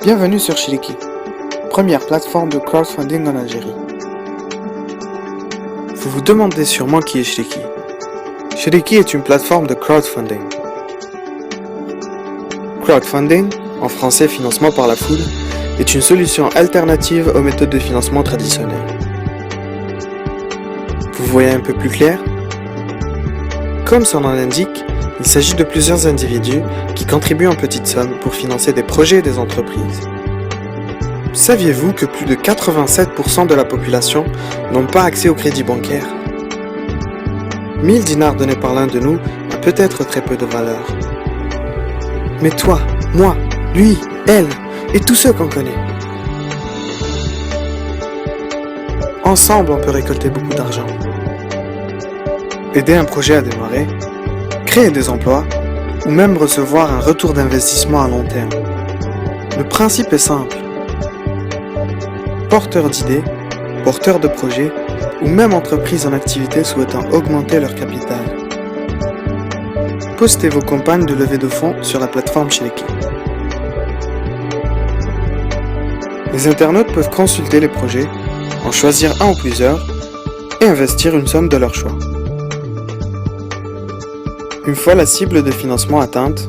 Bienvenue sur Shiliki, première plateforme de crowdfunding en Algérie. Vous vous demandez sûrement qui est Shiliki. Shiliki est une plateforme de crowdfunding. Crowdfunding, en français financement par la foule, est une solution alternative aux méthodes de financement traditionnelles. Vous voyez un peu plus clair ? Comme son nom l'indique, il s'agit de plusieurs individus qui contribuent en petites sommes pour financer des projets et des entreprises. Saviez-vous que plus de 87% de la population n'ont pas accès au crédit bancaire ? 1000 dinars donnés par l'un de nous a peut-être très peu de valeur. Mais toi, moi, lui, elle et tous ceux qu'on connaît. Ensemble, on peut récolter beaucoup d'argent. Aider un projet à démarrer, créer des emplois ou même recevoir un retour d'investissement à long terme. Le principe est simple. Porteurs d'idées, porteurs de projets ou même entreprises en activité souhaitant augmenter leur capital. Postez vos campagnes de levée de fonds sur la plateforme Shiliki. Les internautes peuvent consulter les projets, en choisir un ou plusieurs et investir une somme de leur choix. Une fois la cible de financement atteinte,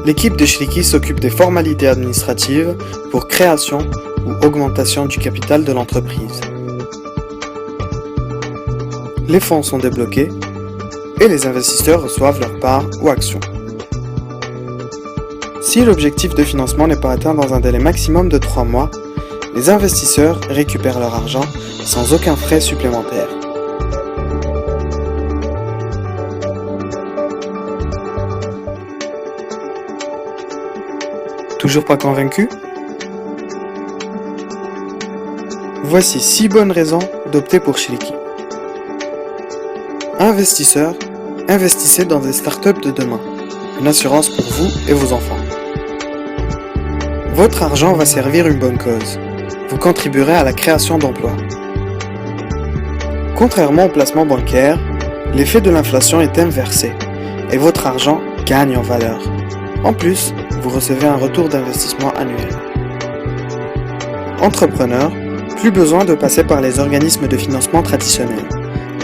l'équipe de Shiliki s'occupe des formalités administratives pour création ou augmentation du capital de l'entreprise. Les fonds sont débloqués et les investisseurs reçoivent leur part ou action. Si l'objectif de financement n'est pas atteint dans un délai maximum de 3 mois, les investisseurs récupèrent leur argent sans aucun frais supplémentaire. Toujours pas convaincu ? Voici 6 bonnes raisons d'opter pour Shiliki. Investisseurs, investissez dans des startups de demain. Une assurance pour vous et vos enfants. Votre argent va servir une bonne cause. Vous contribuerez à la création d'emplois. Contrairement au placement bancaire, l'effet de l'inflation est inversé et votre argent gagne en valeur. En plus, vous recevez un retour d'investissement annuel. Entrepreneur, plus besoin de passer par les organismes de financement traditionnels.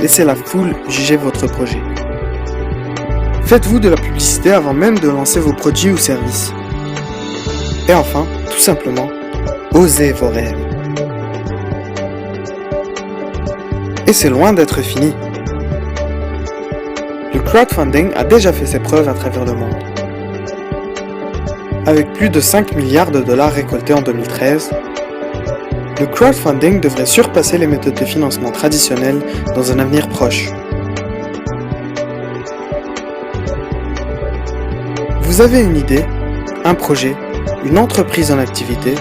Laissez la foule juger votre projet. Faites-vous de la publicité avant même de lancer vos produits ou services. Et enfin, tout simplement, osez vos rêves. Et c'est loin d'être fini. Le crowdfunding a déjà fait ses preuves à travers le monde. Avec plus de 5 milliards de dollars récoltés en 2013, le crowdfunding devrait surpasser les méthodes de financement traditionnelles dans un avenir proche. Vous avez une idée, un projet, une entreprise en activité,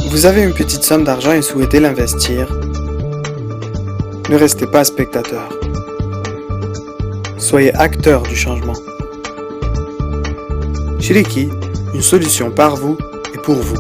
vous avez une petite somme d'argent et souhaitez l'investir. Ne restez pas spectateur. Soyez acteur du changement. Shiliki, une solution par vous et pour vous.